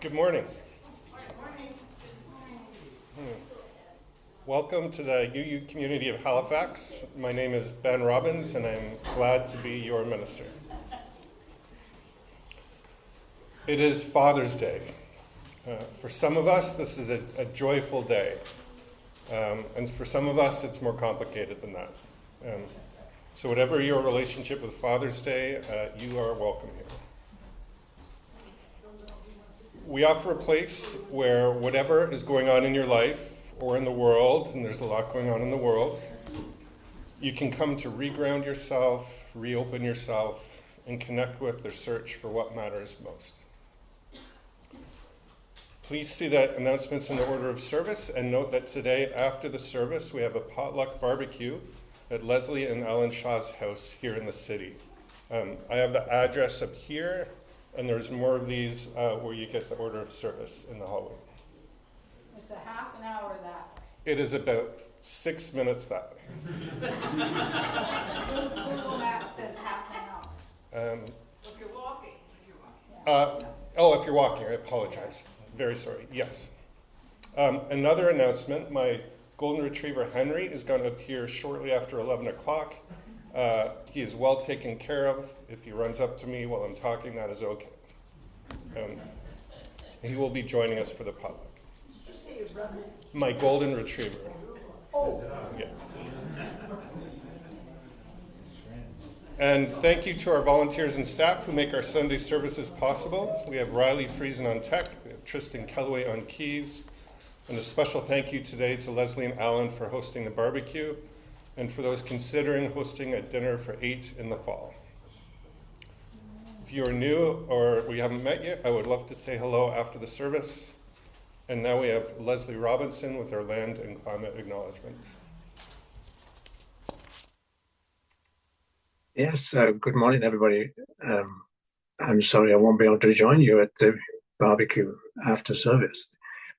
Good morning. Welcome to the UU community of Halifax. My name is Ben Robbins, and I'm glad to be your minister. It is Father's Day. For some of us, this is a joyful day. And for some of us, it's more complicated than that. So whatever your relationship with Father's Day, you are welcome here. We offer a place where whatever is going on in your life or in the world, and there's a lot going on in the world, you can come to reground yourself, reopen yourself, and connect with the search for what matters most. Please see that announcements in the order of service, and note that today after the service we have a potluck barbecue at Leslie and Alan Shaw's house here in the city. I have the address up here, and there's more of these where you get the order of service in the hallway. It's a half an hour that way. It is about 6 minutes that way. Google Maps says half an hour. If you're walking. If you're walking, I apologize. Very sorry. Yes. Another announcement, my golden retriever Henry is going to appear shortly after 11 o'clock. He is well taken care of. If he runs up to me while I'm talking, that is okay. He will be joining us for the potluck. Did you say your brother? My golden retriever. Oh. Yeah. And thank you to our volunteers and staff who make our Sunday services possible. We have Riley Friesen on tech, we have Tristan Kellaway on keys, and a special thank you today to Leslie and Alan for hosting the barbecue, and for those considering hosting a dinner for 8 in the fall. If you are new or we haven't met yet, I would love to say hello after the service. And now we have Leslie Robinson with our land and climate acknowledgement. Yes, good morning, everybody. I'm sorry I won't be able to join you at the barbecue after service,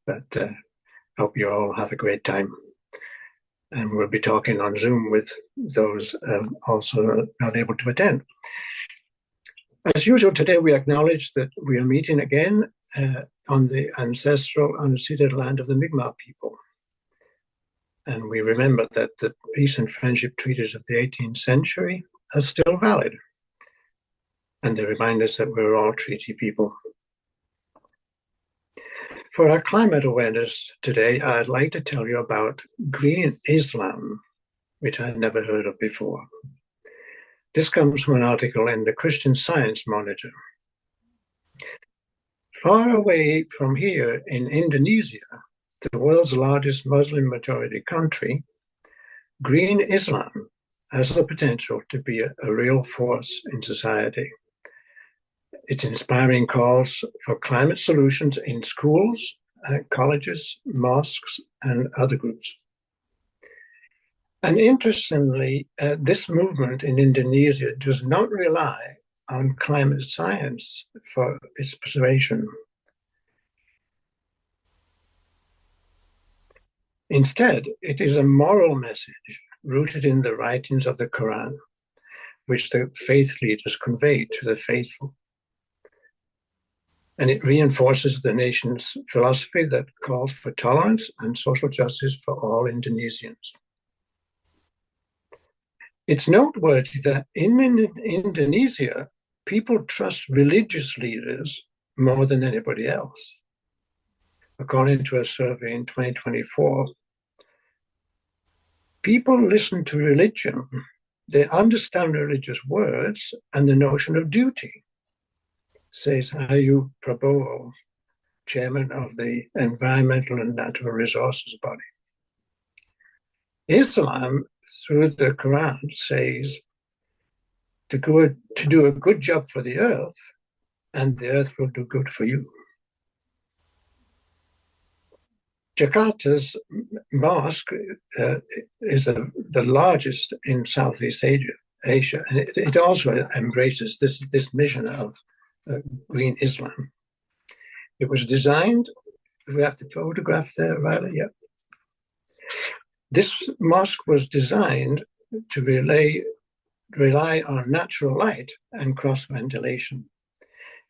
but hope you all have a great time. And we'll be talking on Zoom with those also not able to attend. As usual, today we acknowledge that we are meeting again on the ancestral unceded land of the Mi'kmaq people. And we remember that the peace and friendship treaties of the 18th century are still valid. And they remind us that we're all treaty people. For our climate awareness today, I'd like to tell you about Green Islam, which I'd never heard of before. This comes from an article in the Christian Science Monitor. Far away from here in Indonesia, the world's largest Muslim-majority country, Green Islam has the potential to be a real force in society. It's inspiring calls for climate solutions in schools, colleges, mosques, and other groups. And interestingly, this movement in Indonesia does not rely on climate science for its persuasion. Instead, it is a moral message rooted in the writings of the Quran, which the faith leaders conveyed to the faithful. And it reinforces the nation's philosophy that calls for tolerance and social justice for all Indonesians. It's noteworthy that in Indonesia, people trust religious leaders more than anybody else. According to a survey in 2024, people listen to religion. They understand religious words and the notion of duty, says Ayu Prabowo, chairman of the Environmental and Natural Resources Body. Islam, through the Quran, says to do a good job for the earth, and the earth will do good for you. Jakarta's mosque is the largest in Southeast Asia, and it also embraces this mission of Green Islam. It was designed, we have the photograph there, Riley, yeah. This mosque was designed to rely on natural light and cross ventilation.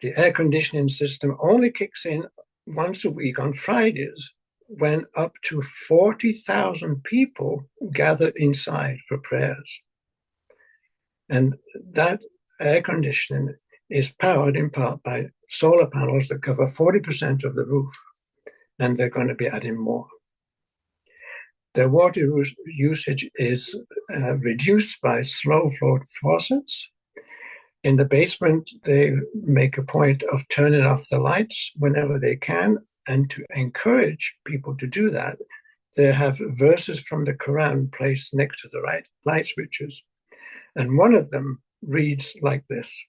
The air conditioning system only kicks in once a week on Fridays, when up to 40,000 people gather inside for prayers. And that air conditioning is powered in part by solar panels that cover 40% of the roof, and they're going to be adding more. Their water usage is reduced by slow flow faucets. In the basement, they make a point of turning off the lights whenever they can, and to encourage people to do that, they have verses from the Quran placed next to the light switches. And one of them reads like this: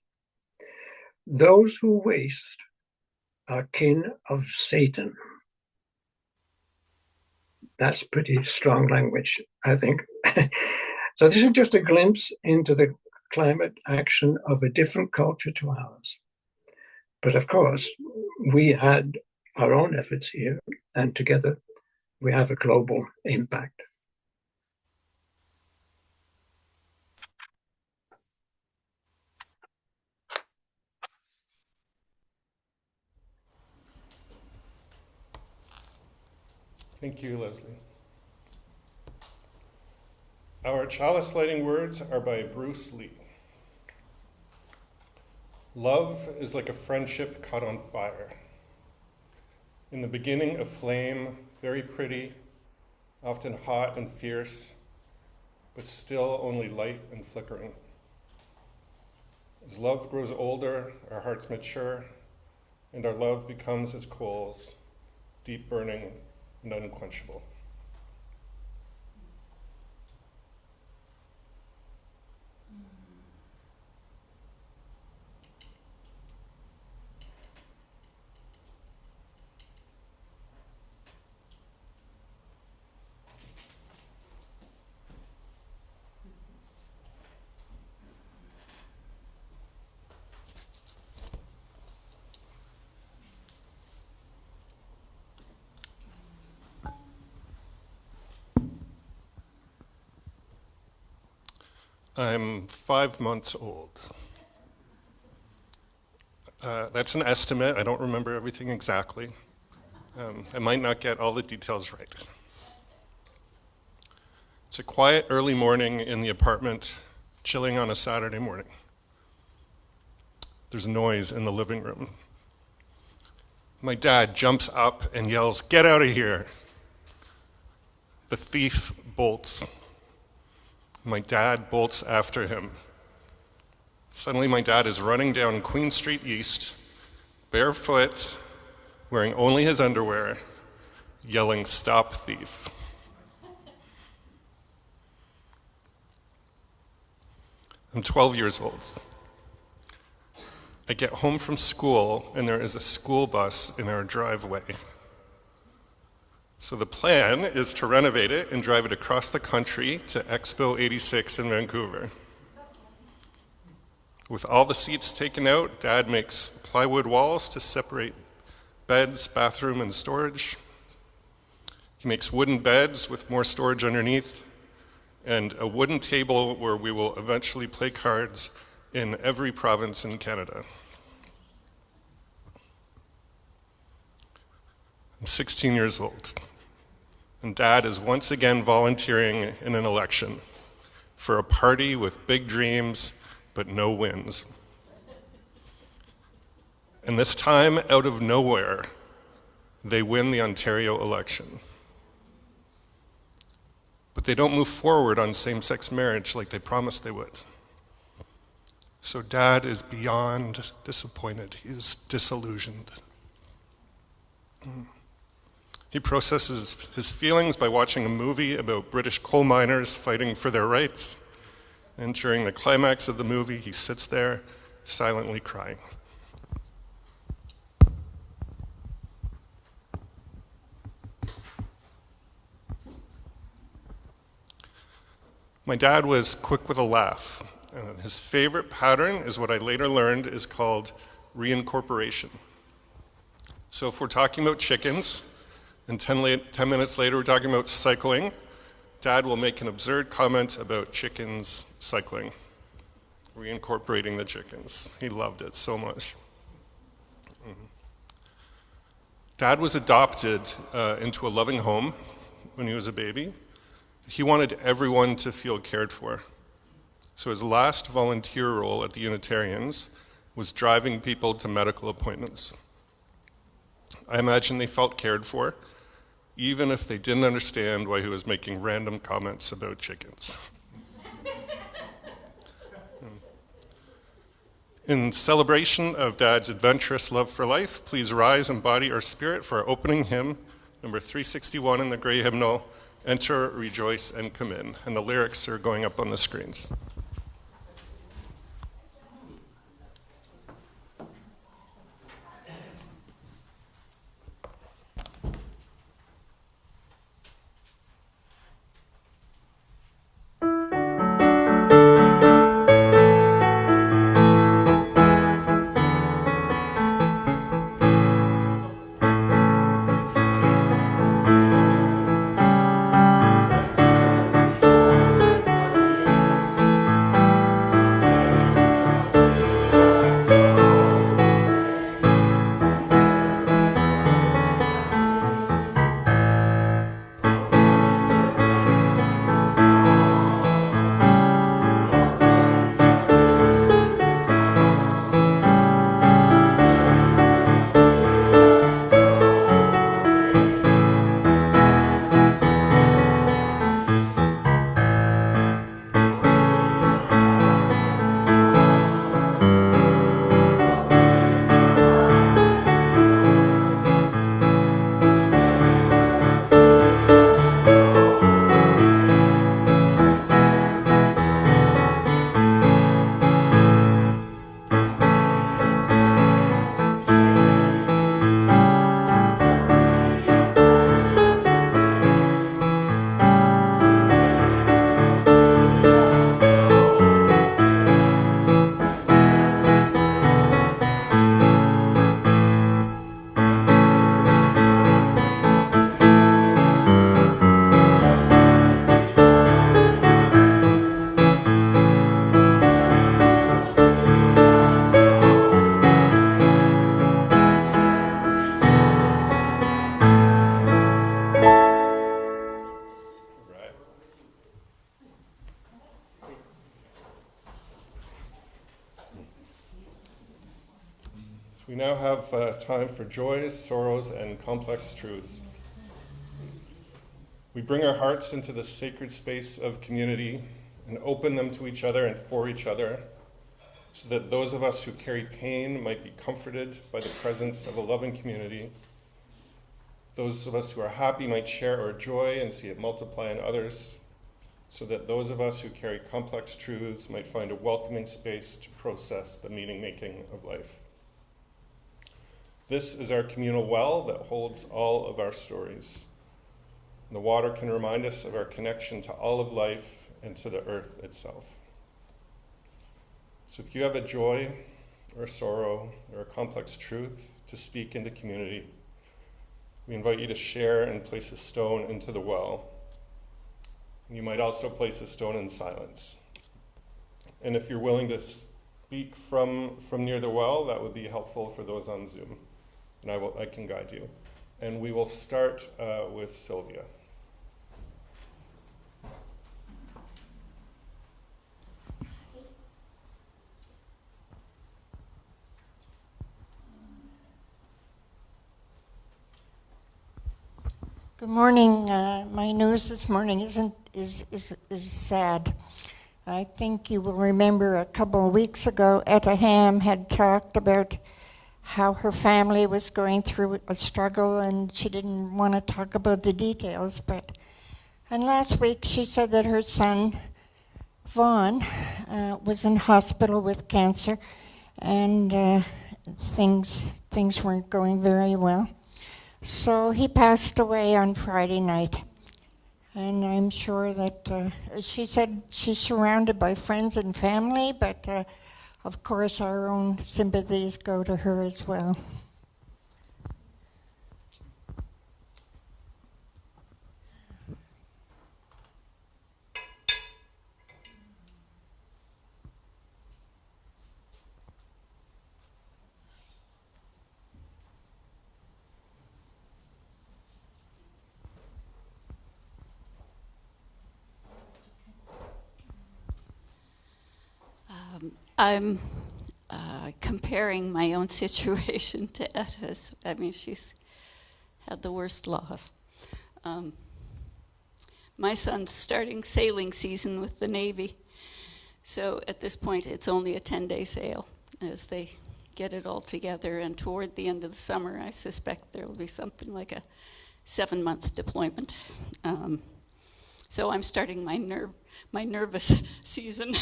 "Those who waste are kin of Satan." That's pretty strong language, I think. So this is just a glimpse into the climate action of a different culture to ours. But of course, we had our own efforts here, and together we have a global impact. Thank you, Leslie. Our chalice lighting words are by Bruce Lee. Love is like a friendship caught on fire. In the beginning, a flame, very pretty, often hot and fierce, but still only light and flickering. As love grows older, our hearts mature, and our love becomes as coals, deep burning and unquenchable. I'm 5 months old. That's an estimate. I don't remember everything exactly. I might not get all the details right. It's a quiet early morning in the apartment, chilling on a Saturday morning. There's noise in the living room. My dad jumps up and yells, "Get out of here!" The thief bolts. My dad bolts after him. Suddenly my dad is running down Queen Street East, barefoot, wearing only his underwear, yelling, "Stop, thief." I'm 12 years old. I get home from school and there is a school bus in our driveway. So the plan is to renovate it and drive it across the country to Expo 86 in Vancouver. With all the seats taken out, Dad makes plywood walls to separate beds, bathroom, and storage. He makes wooden beds with more storage underneath, and a wooden table where we will eventually play cards in every province in Canada. I'm 16 years old, and Dad is once again volunteering in an election for a party with big dreams but no wins. And this time, out of nowhere, they win the Ontario election. But they don't move forward on same-sex marriage like they promised they would. So Dad is beyond disappointed. He is disillusioned. He processes his feelings by watching a movie about British coal miners fighting for their rights. And during the climax of the movie, he sits there silently crying. My dad was quick with a laugh. His favorite pattern is what I later learned is called reincorporation. So if we're talking about chickens, and 10 minutes later we're talking about cycling, Dad will make an absurd comment about chickens cycling, reincorporating the chickens. He loved it so much. Dad was adopted into a loving home when he was a baby. He wanted everyone to feel cared for. So his last volunteer role at the Unitarians was driving people to medical appointments. I imagine they felt cared for, even if they didn't understand why he was making random comments about chickens. In celebration of Dad's adventurous love for life, please rise and body our spirit for our opening hymn, number 361 in the Grey Hymnal, Enter, Rejoice, and Come In. And the lyrics are going up on the screens. We now have time for joys, sorrows, and complex truths. We bring our hearts into the sacred space of community and open them to each other and for each other, so that those of us who carry pain might be comforted by the presence of a loving community. Those of us who are happy might share our joy and see it multiply in others, so that those of us who carry complex truths might find a welcoming space to process the meaning-making of life. This is our communal well that holds all of our stories. The water can remind us of our connection to all of life and to the earth itself. So if you have a joy or a sorrow or a complex truth to speak into community, we invite you to share and place a stone into the well. You might also place a stone in silence. And if you're willing to speak from near the well, that would be helpful for those on Zoom. And I can guide you. And we will start with Sylvia. Good morning. My news this morning is sad. I think you will remember a couple of weeks ago, Etta Ham had talked about how her family was going through a struggle, and she didn't want to talk about the details. And last week she said that her son Vaughn was in hospital with cancer, and things weren't going very well. So he passed away on Friday night. And I'm sure that she said she's surrounded by friends and family, but of course our own sympathies go to her as well. I'm comparing my own situation to Etta's. I mean, she's had the worst loss. My son's starting sailing season with the Navy, so at this point it's only a 10-day sail as they get it all together, and toward the end of the summer I suspect there will be something like a 7-month deployment. So I'm starting my nervous season.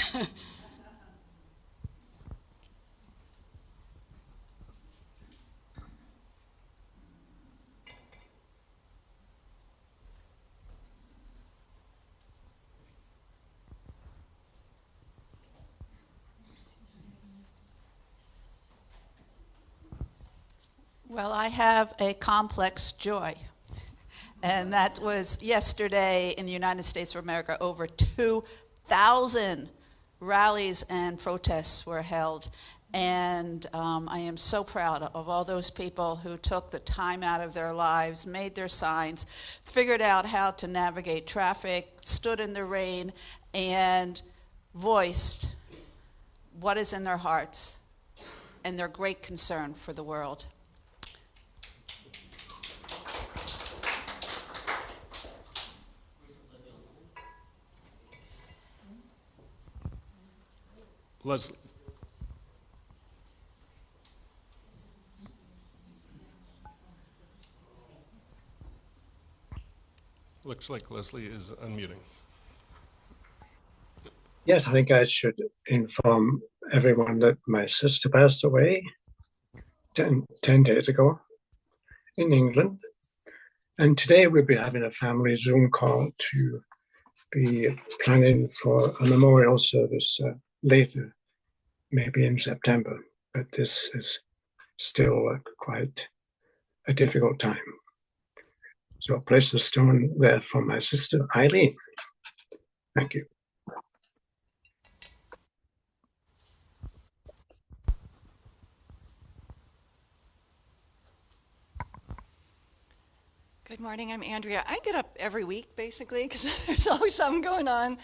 Well, I have a complex joy. And that was yesterday in the United States of America. Over 2,000 rallies and protests were held. And I am so proud of all those people who took the time out of their lives, made their signs, figured out how to navigate traffic, stood in the rain, and voiced what is in their hearts and their great concern for the world. Leslie. Looks like Leslie is unmuting. Yes, I think I should inform everyone that my sister passed away 10 days ago in England. And today we'll be having a family Zoom call to be planning for a memorial service later, maybe in September. But this is still quite a difficult time. So I'll place a stone there for my sister, Eileen. Thank you. Good morning, I'm Andrea. I get up every week, basically, because there's always something going on.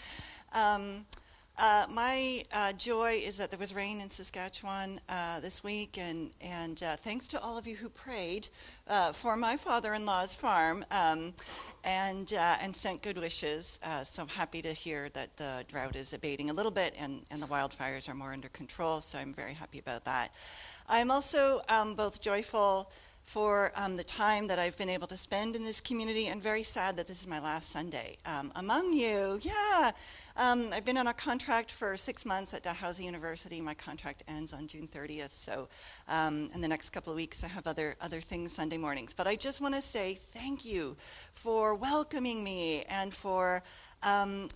My joy is that there was rain in Saskatchewan this week, and thanks to all of you who prayed for my father-in-law's farm and sent good wishes. So I'm happy to hear that the drought is abating a little bit and the wildfires are more under control, so I'm very happy about that. I'm also both joyful for the time that I've been able to spend in this community, and very sad that this is my last Sunday among you. Yeah, I've been on a contract for 6 months at Dalhousie University. My contract ends on June 30th, so in the next couple of weeks I have other things Sunday mornings. But I just want to say thank you for welcoming me and for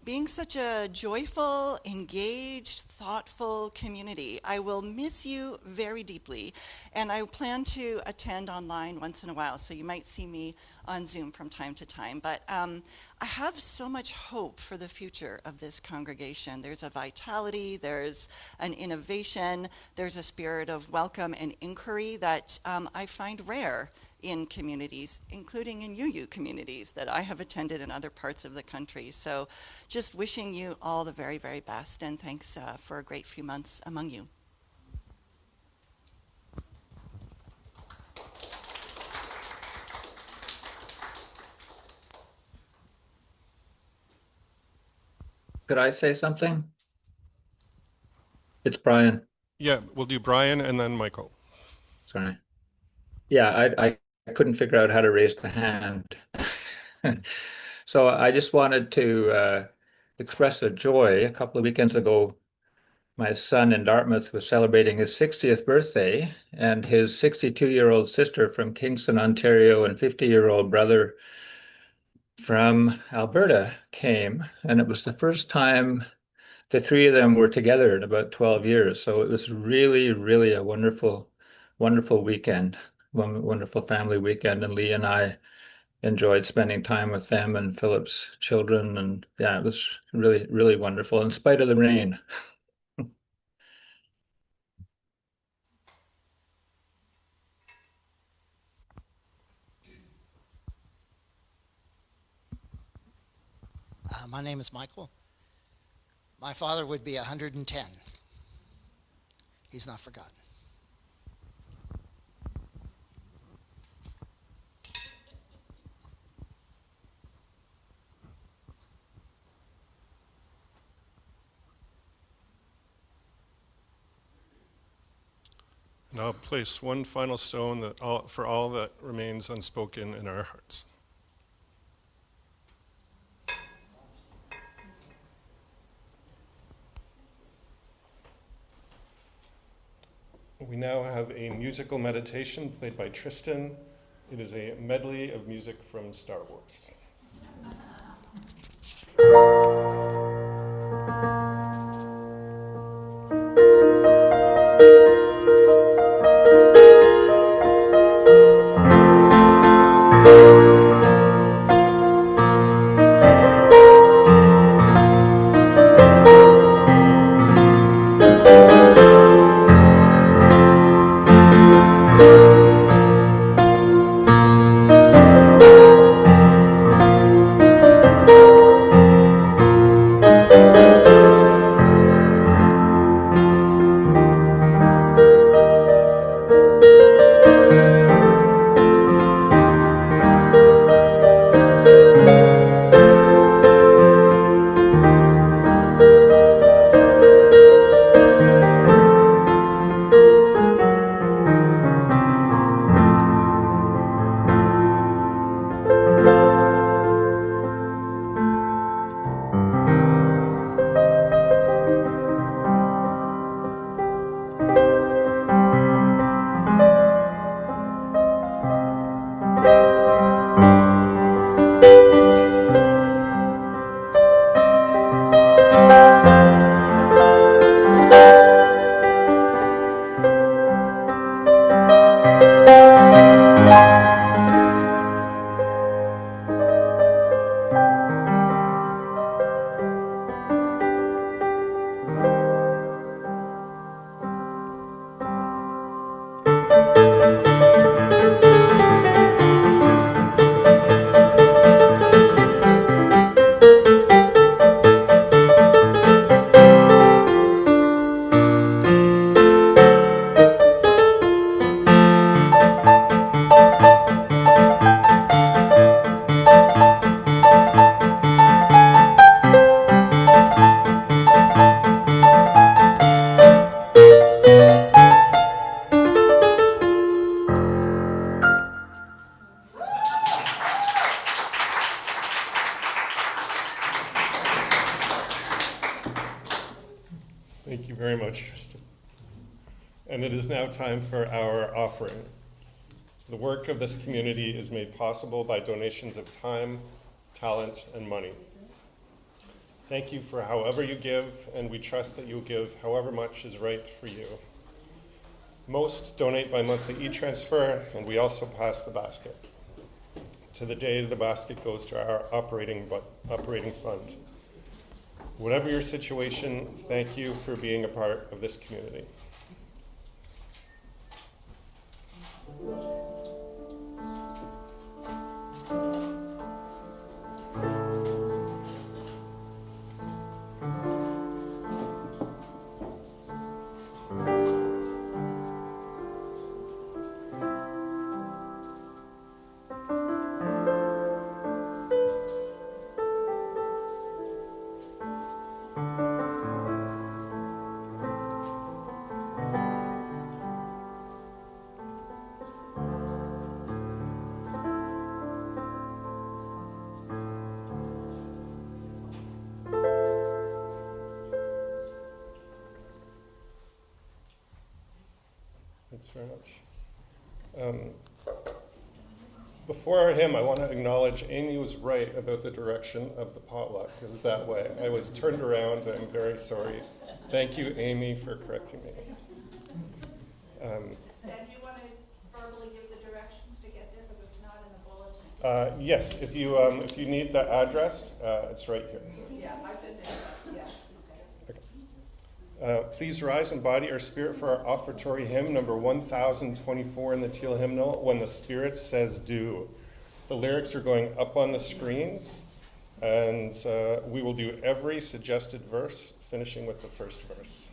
being such a joyful, engaged, thoughtful community. I will miss you very deeply, and I plan to attend online once in a while, so you might see me on Zoom from time to time. But I have so much hope for the future of this congregation. There's a vitality, there's an innovation, there's a spirit of welcome and inquiry that I find rare in communities, including in UU communities that I have attended in other parts of the country. So just wishing you all the very, very best, and thanks for a great few months among you. Could I say something? It's Brian. Yeah, we'll do Brian and then Michael. Sorry. Yeah, I couldn't figure out how to raise the hand. So I just wanted to express a joy. A couple of weekends ago, my son in Dartmouth was celebrating his 60th birthday, and his 62-year-old sister from Kingston, Ontario, and 50-year-old brother from Alberta came, and it was the first time the three of them were together in about 12 years. So it was really, really a wonderful, wonderful weekend, wonderful family weekend. And Lee and I enjoyed spending time with them and Philip's children. And yeah, it was really, really wonderful in spite of the rain. My name is Michael. My father would be 110. He's not forgotten. And I'll place one final stone for all that remains unspoken in our hearts. We now have a musical meditation played by Tristan. It is a medley of music from Star Wars. Thank you very much, Tristan. And it is now time for our offering. So the work of this community is made possible by donations of time, talent, and money. Thank you for however you give, and we trust that you'll give however much is right for you. Most donate by monthly e-transfer, and we also pass the basket. To the day the basket goes to our operating fund. Whatever your situation, thank you for being a part of this community. Thanks very much. Before him, I want to acknowledge Amy was right about the direction of the potluck. It was that way. I was turned around. I'm very sorry. Thank you, Amy, for correcting me. And you want to verbally give the directions to get there because it's not in the bulletin? Yes, if you need the address, it's right here. Yeah, I've been there, yeah. Please rise in body or spirit for our offertory hymn, number 1024 in the Teal Hymnal, When the Spirit Says Do. The lyrics are going up on the screens, and we will do every suggested verse, finishing with the first verse.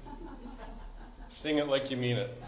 Sing it like you mean it.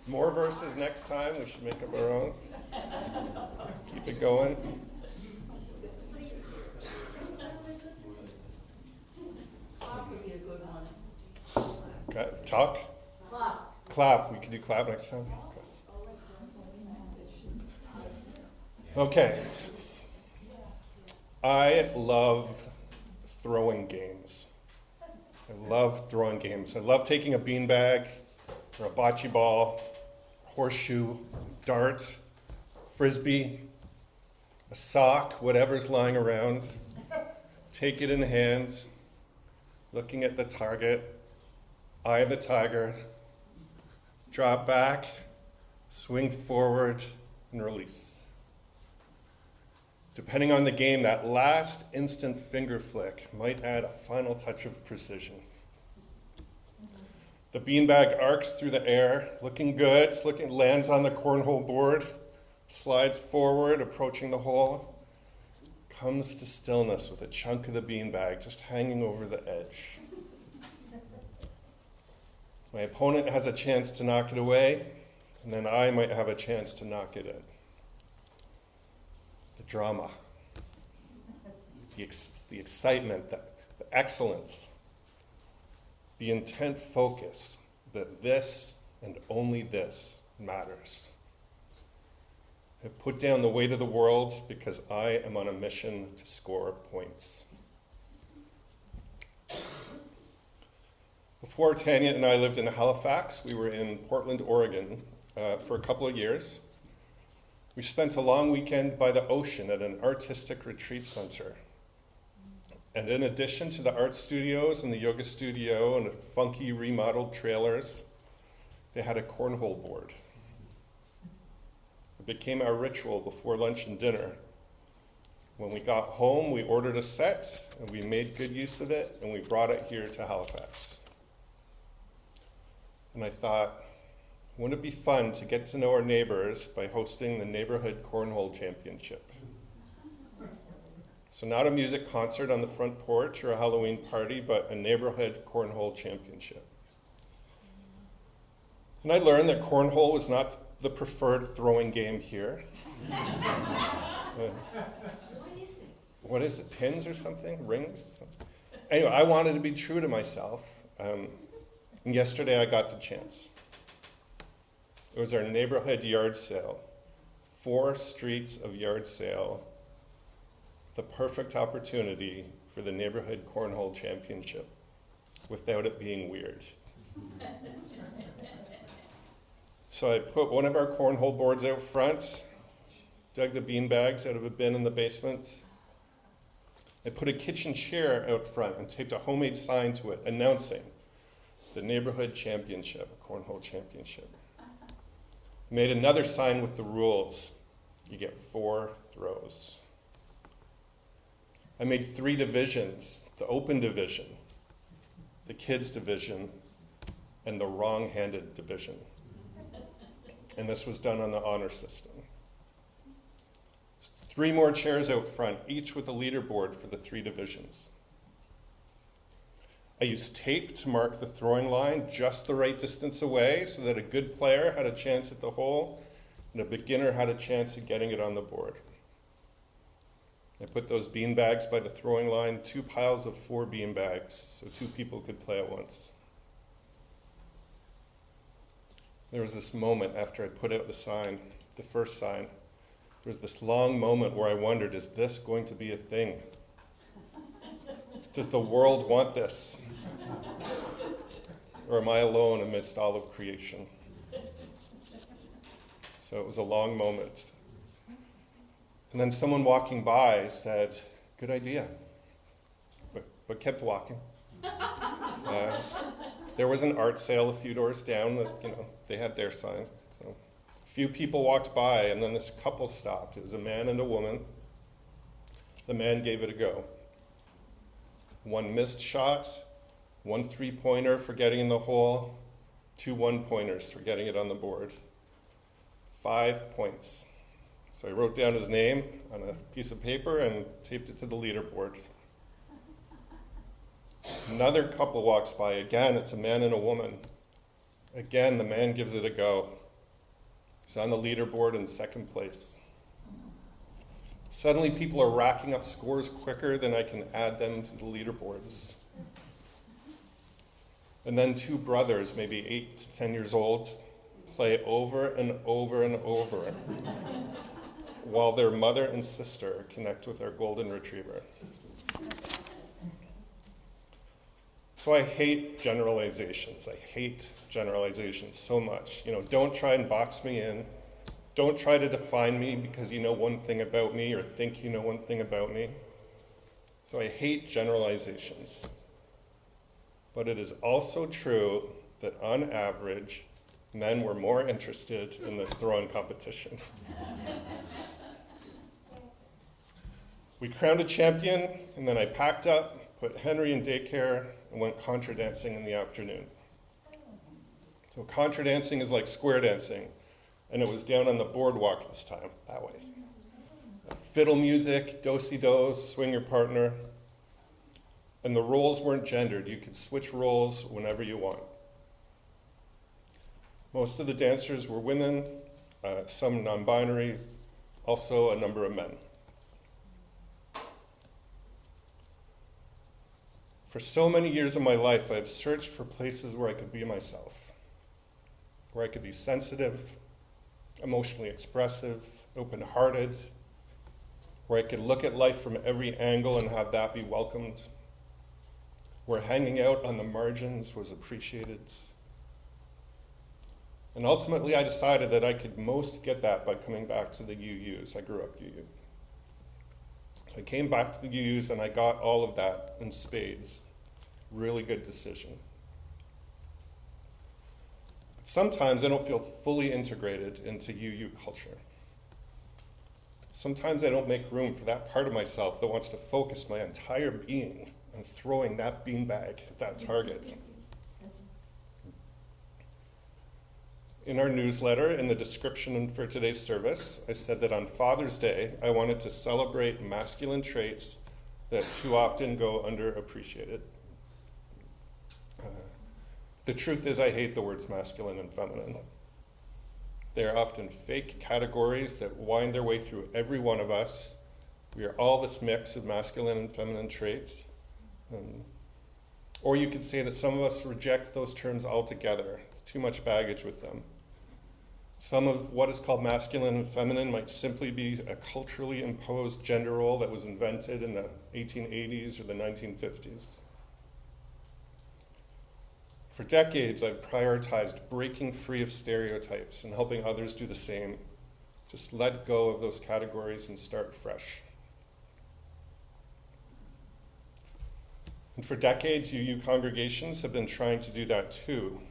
More verses next time. We should make up our own. Keep it going. Okay. Talk? Clap. We could do clap next time. Okay. I love throwing games. I love throwing games. I love taking a beanbag or a bocce ball, horseshoe, dart, frisbee, a sock, whatever's lying around. Take it in hand, looking at the target, eye the tiger, drop back, swing forward, and release. Depending on the game, that last instant finger flick might add a final touch of precision. The beanbag arcs through the air, looking good, lands on the cornhole board, slides forward, approaching the hole, comes to stillness with a chunk of the beanbag just hanging over the edge. My opponent has a chance to knock it away, and then I might have a chance to knock it in. The drama. the excitement, the excellence, the intent focus that this and only this matters. I've put down the weight of the world because I am on a mission to score points. Before Tanya and I lived in Halifax, we were in Portland, Oregon for a couple of years. We spent a long weekend by the ocean at an artistic retreat center. And in addition to the art studios and the yoga studio and the funky remodeled trailers, they had a cornhole board. It became our ritual before lunch and dinner. When we got home, we ordered a set, and we made good use of it, and we brought it here to Halifax. And I thought, wouldn't it be fun to get to know our neighbors by hosting the Neighborhood Cornhole Championship? So not a music concert on the front porch or a Halloween party, but a neighborhood cornhole championship. And I learned that cornhole was not the preferred throwing game here. What is it, pins or something? Rings? Anyway, I wanted to be true to myself. And yesterday I got the chance. It was our neighborhood yard sale. 4 streets of yard sale. The perfect opportunity for the neighborhood cornhole championship without it being weird. So I put one of our cornhole boards out front, dug the bean bags out of a bin in the basement. I put a kitchen chair out front and taped a homemade sign to it announcing the neighborhood championship, a cornhole championship. Made another sign with the rules. You get 4 throws. I made 3 divisions, the open division, the kids division, and the wrong-handed division. And this was done on the honor system. 3 more chairs out front, each with a leaderboard for the 3 divisions. I used tape to mark the throwing line just the right distance away so that a good player had a chance at the hole and a beginner had a chance at getting it on the board. I put those bean bags by the throwing line, 2 piles of 4 bean bags, so 2 people could play at once. There was this moment after I put out the sign, the first sign. There was this long moment where I wondered, is this going to be a thing? Does the world want this? Or am I alone amidst all of creation? So it was a long moment. And then someone walking by said, good idea, but kept walking. There was an art sale a few doors down that, they had their sign. So a few people walked by, and then this couple stopped. It was a man and a woman. The man gave it a go. 1 missed shot, 1 3-pointer for getting in the hole, 2 1-pointers for getting it on the board. 5 points. So I wrote down his name on a piece of paper and taped it to the leaderboard. Another couple walks by. Again, it's a man and a woman. Again, the man gives it a go. He's on the leaderboard in 2nd place. Suddenly, people are racking up scores quicker than I can add them to the leaderboards. And then 2 brothers, maybe 8 to 10 years old, play over and over and over while their mother and sister connect with our golden retriever. So I hate generalizations. I hate generalizations so much. Don't try and box me in. Don't try to define me because you know one thing about me or think you know one thing about me. So I hate generalizations. But it is also true that on average, men were more interested in this throwing competition. We crowned a champion, and then I packed up, put Henry in daycare, and went contra dancing in the afternoon. So contra dancing is like square dancing, and it was down on the boardwalk this time, that way. Fiddle music, do-si-dos, swing your partner, and the roles weren't gendered. You could switch roles whenever you want. Most of the dancers were women, some non-binary, also a number of men. For so many years of my life, I've searched for places where I could be myself, where I could be sensitive, emotionally expressive, open-hearted, where I could look at life from every angle and have that be welcomed, where hanging out on the margins was appreciated. And ultimately, I decided that I could most get that by coming back to the UUs. I grew up UU. I came back to the UUs and I got all of that in spades. Really good decision. But sometimes I don't feel fully integrated into UU culture. Sometimes I don't make room for that part of myself that wants to focus my entire being on throwing that beanbag at that target. In our newsletter, in the description for today's service, I said that on Father's Day, I wanted to celebrate masculine traits that too often go underappreciated. The truth is, I hate the words masculine and feminine. They are often fake categories that wind their way through every one of us. We are all this mix of masculine and feminine traits. Or you could say that some of us reject those terms altogether, too much baggage with them. Some of what is called masculine and feminine might simply be a culturally imposed gender role that was invented in the 1880s or the 1950s. For decades, I've prioritized breaking free of stereotypes and helping others do the same. Just let go of those categories and start fresh. And for decades, UU congregations have been trying to do that too.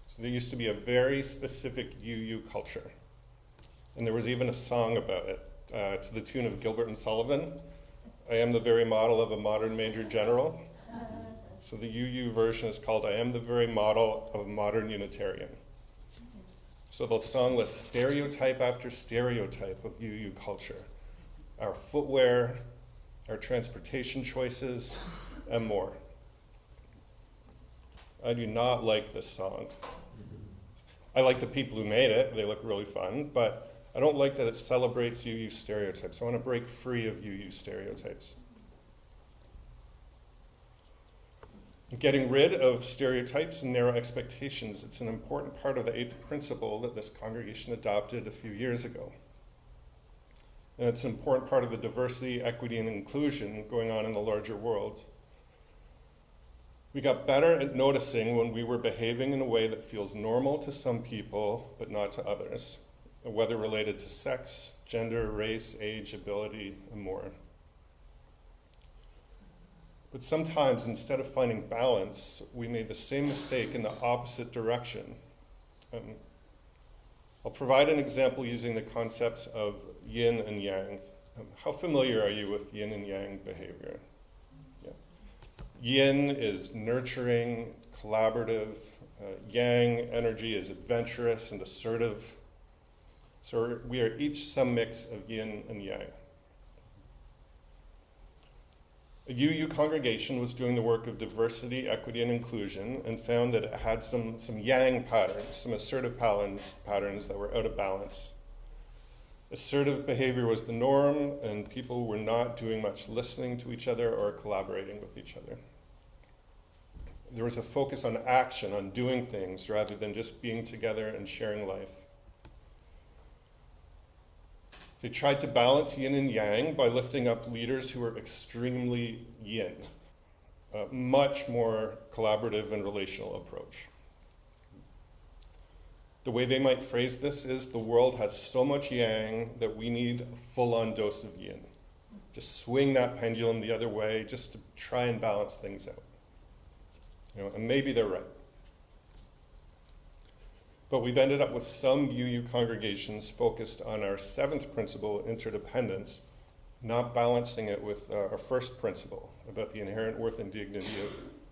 So there used to be a very specific UU culture. And there was even a song about it, to the tune of Gilbert and Sullivan. I am the very model of a modern Major General. So the UU version is called I am the very model of a modern Unitarian. So the song lists stereotype after stereotype of UU culture. Our footwear, our transportation choices, and more. I do not like this song. I like the people who made it, they look really fun, but I don't like that it celebrates UU stereotypes. I want to break free of UU stereotypes. Getting rid of stereotypes and narrow expectations, it's an important part of the 8th principle that this congregation adopted a few years ago. And it's an important part of the diversity, equity, and inclusion going on in the larger world. We got better at noticing when we were behaving in a way that feels normal to some people, but not to others, whether related to sex, gender, race, age, ability, and more. But sometimes, instead of finding balance, we made the same mistake in the opposite direction. I'll provide an example using the concepts of yin and yang. How familiar are you with yin and yang behavior? Yin is nurturing, collaborative. Yang energy is adventurous and assertive. So we are each some mix of yin and yang. A UU congregation was doing the work of diversity, equity, and inclusion and found that it had some yang patterns, some assertive patterns that were out of balance. Assertive behavior was the norm, and people were not doing much listening to each other or collaborating with each other. There was a focus on action, on doing things, rather than just being together and sharing life. They tried to balance yin and yang by lifting up leaders who were extremely yin, a much more collaborative and relational approach. The way they might phrase this is, the world has so much yang that we need a full-on dose of yin. Just swing that pendulum the other way, just to try and balance things out. And maybe they're right. But we've ended up with some UU congregations focused on our 7th principle, interdependence, not balancing it with our 1st principle about the inherent worth and dignity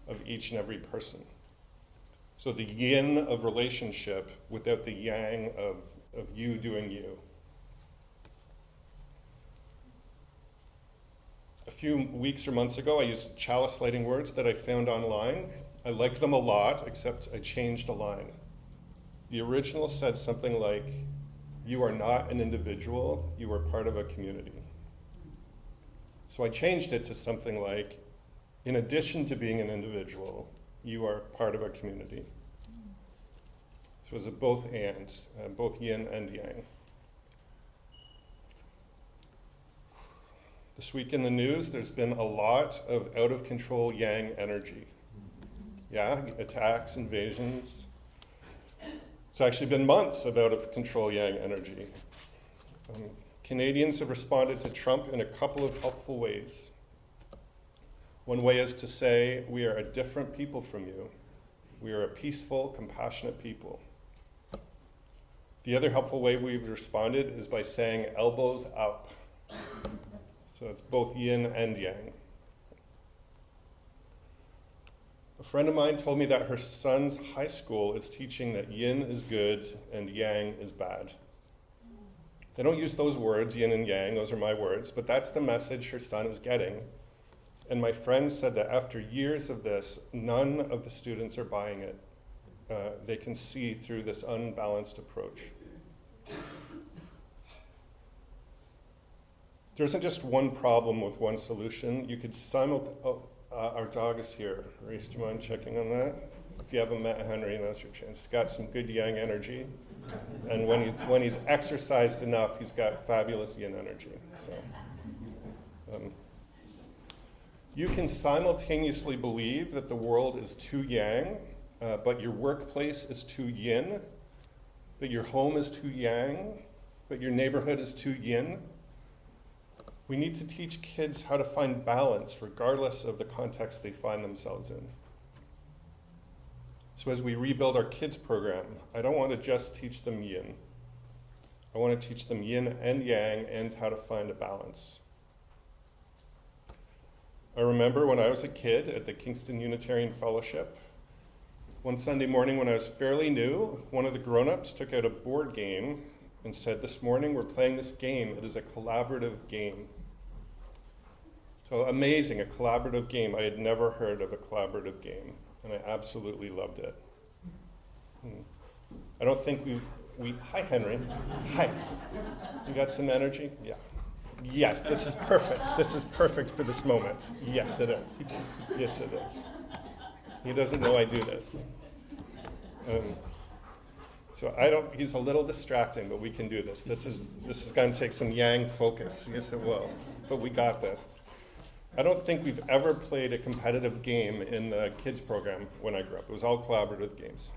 of each and every person. So the yin of relationship without the yang of you doing you. A few weeks or months ago, I used chalice lighting words that I found online. I liked them a lot, except I changed a line. The original said something like, you are not an individual, you are part of a community. So I changed it to something like, In addition to being an individual, you are part of our community. So it's a both and, both yin and yang. This week in the news, there's been a lot of out-of-control yang energy. Yeah, attacks, invasions. It's actually been months of out-of-control yang energy. Canadians have responded to Trump in a couple of helpful ways. One way is to say, we are a different people from you. We are a peaceful, compassionate people. The other helpful way we've responded is by saying elbows up. So it's both yin and yang. A friend of mine told me that her son's high school is teaching that yin is good and yang is bad. They don't use those words, yin and yang, those are my words, but that's the message her son is getting. And my friend said that after years of this, none of the students are buying it. They can see through this unbalanced approach. There isn't just one problem with one solution. You could our dog is here. Reese, do you mind checking on that? If you haven't met Henry, now's your chance. He's got some good yang energy. And when he's exercised enough, he's got fabulous yin energy. So, you can simultaneously believe that the world is too yang, but your workplace is too yin, that your home is too yang, but your neighborhood is too yin. We need to teach kids how to find balance regardless of the context they find themselves in. So as we rebuild our kids program, I don't want to just teach them yin. I want to teach them yin and yang and how to find a balance. I remember when I was a kid at the Kingston Unitarian Fellowship, one Sunday morning when I was fairly new, one of the grown-ups took out a board game and said, "This morning we're playing this game. It is a collaborative game." So amazing, a collaborative game. I had never heard of a collaborative game, and I absolutely loved it. I don't think hi Henry, hi. You got some energy? Yeah. Yes, this is perfect. This is perfect for this moment. Yes, it is. Yes, it is. He doesn't know I do this. So he's a little distracting, but we can do this. This is going to take some yang focus. Yes, it will. But we got this. I don't think we've ever played a competitive game in the kids program when I grew up. It was all collaborative games.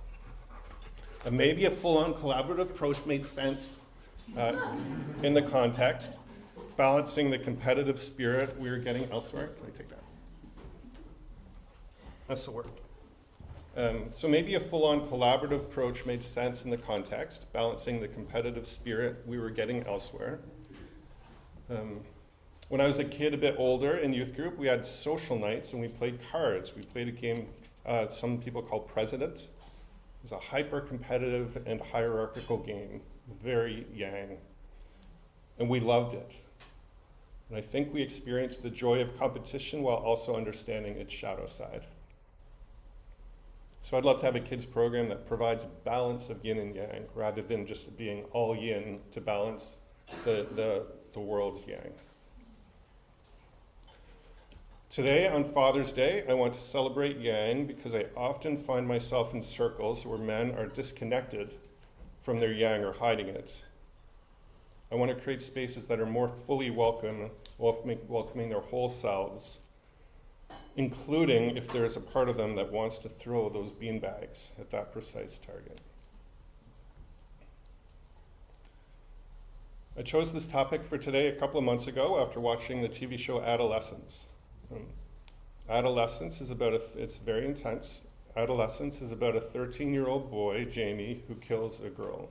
And maybe a full-on collaborative approach made sense in the context, balancing the competitive spirit we were getting elsewhere. Can I take that? That's the word. So maybe a full-on collaborative approach made sense in the context, balancing the competitive spirit we were getting elsewhere. When I was a kid, a bit older, in youth group, we had social nights and we played cards. We played a game some people call President. It was a hyper-competitive and hierarchical game, very yang. And we loved it. And I think we experienced the joy of competition while also understanding its shadow side. So I'd love to have a kids program that provides a balance of yin and yang rather than just being all yin to balance the world's yang. Today, on Father's Day, I want to celebrate yang because I often find myself in circles where men are disconnected from their yang or hiding it. I want to create spaces that are more fully welcoming their whole selves, including if there is a part of them that wants to throw those beanbags at that precise target. I chose this topic for today a couple of months ago after watching the TV show Adolescence. Adolescence is it's very intense. Adolescence is about a 13-year-old boy, Jamie, who kills a girl.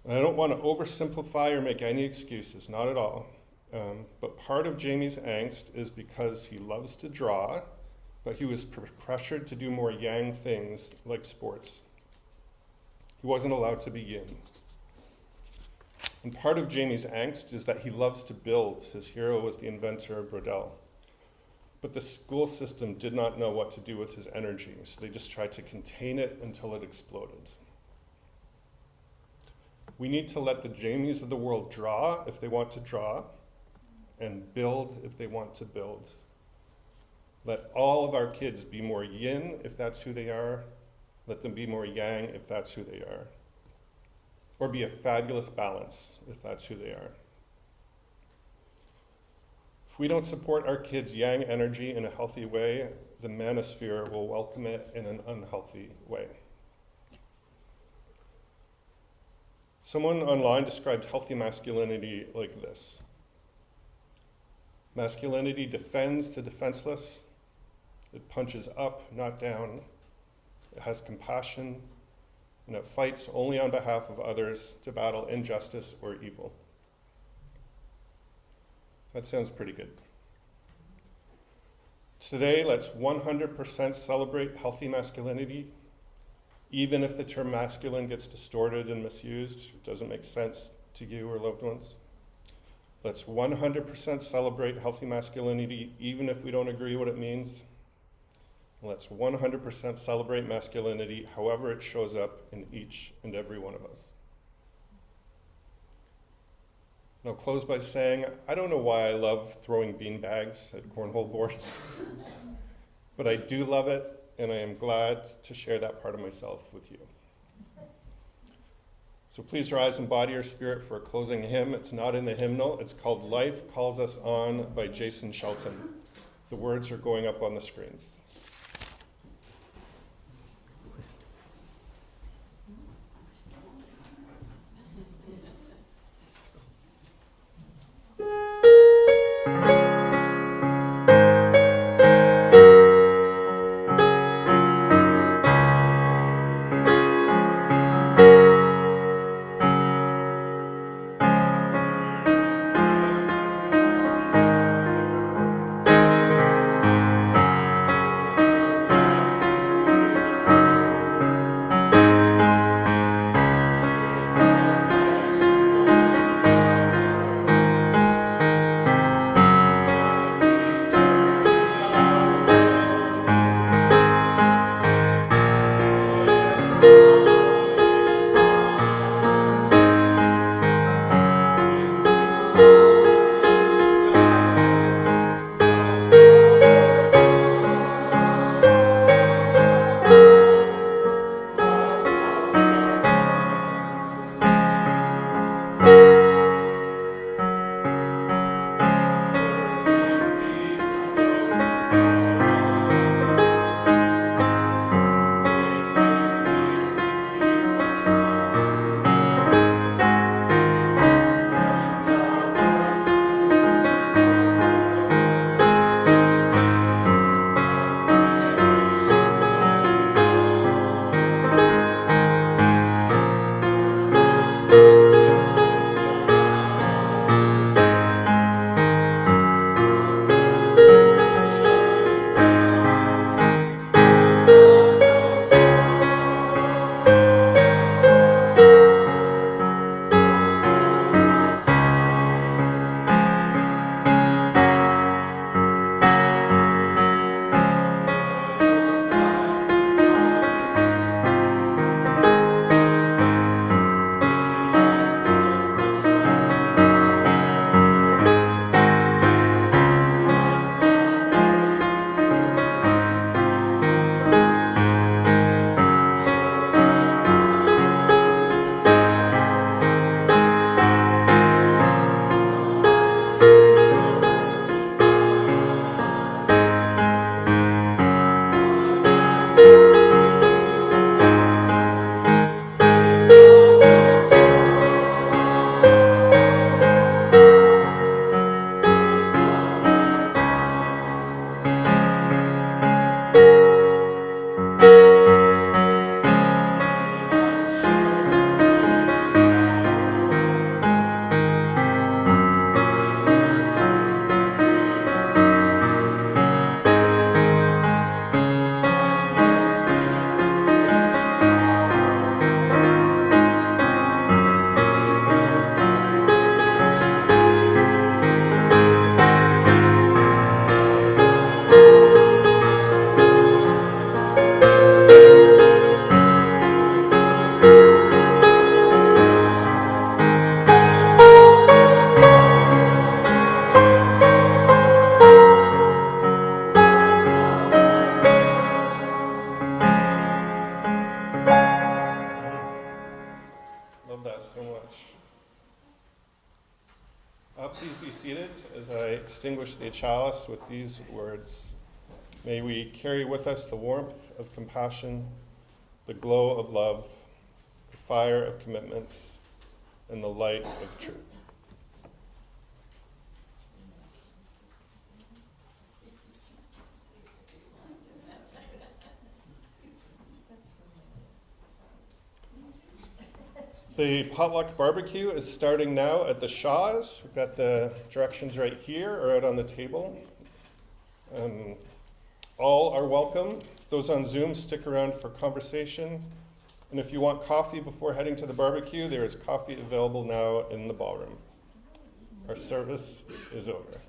And I don't want to oversimplify or make any excuses, not at all. But part of Jamie's angst is because he loves to draw, but he was pressured to do more yang things like sports. He wasn't allowed to be yin. And part of Jamie's angst is that he loves to build. His hero was the inventor of Brodel. But the school system did not know what to do with his energy, so they just tried to contain it until it exploded. We need to let the Jamies of the world draw if they want to draw, and build if they want to build. Let all of our kids be more yin if that's who they are. Let them be more yang if that's who they are. Or be a fabulous balance if that's who they are. If we don't support our kids' yang energy in a healthy way, the manosphere will welcome it in an unhealthy way. Someone online described healthy masculinity like this. Masculinity defends the defenseless. It punches up, not down. It has compassion, and it fights only on behalf of others to battle injustice or evil. That sounds pretty good. Today, let's 100% celebrate healthy masculinity, even if the term masculine gets distorted and misused, it doesn't make sense to you or loved ones. Let's 100% celebrate healthy masculinity, even if we don't agree what it means. Let's 100% celebrate masculinity, however it shows up in each and every one of us. And I'll close by saying, I don't know why I love throwing beanbags at cornhole boards, but I do love it, and I am glad to share that part of myself with you. So please rise and body your spirit for a closing hymn. It's not in the hymnal. It's called Life Calls Us On by Jason Shelton. The words are going up on the screens. Please be seated as I extinguish the chalice with these words. May we carry with us the warmth of compassion, the glow of love, the fire of commitments, and the light of truth. The potluck barbecue is starting now at the Shaw's. We've got the directions right here or out on the table. All are welcome. Those on Zoom, stick around for conversation. And if you want coffee before heading to the barbecue, there is coffee available now in the ballroom. Our service is over.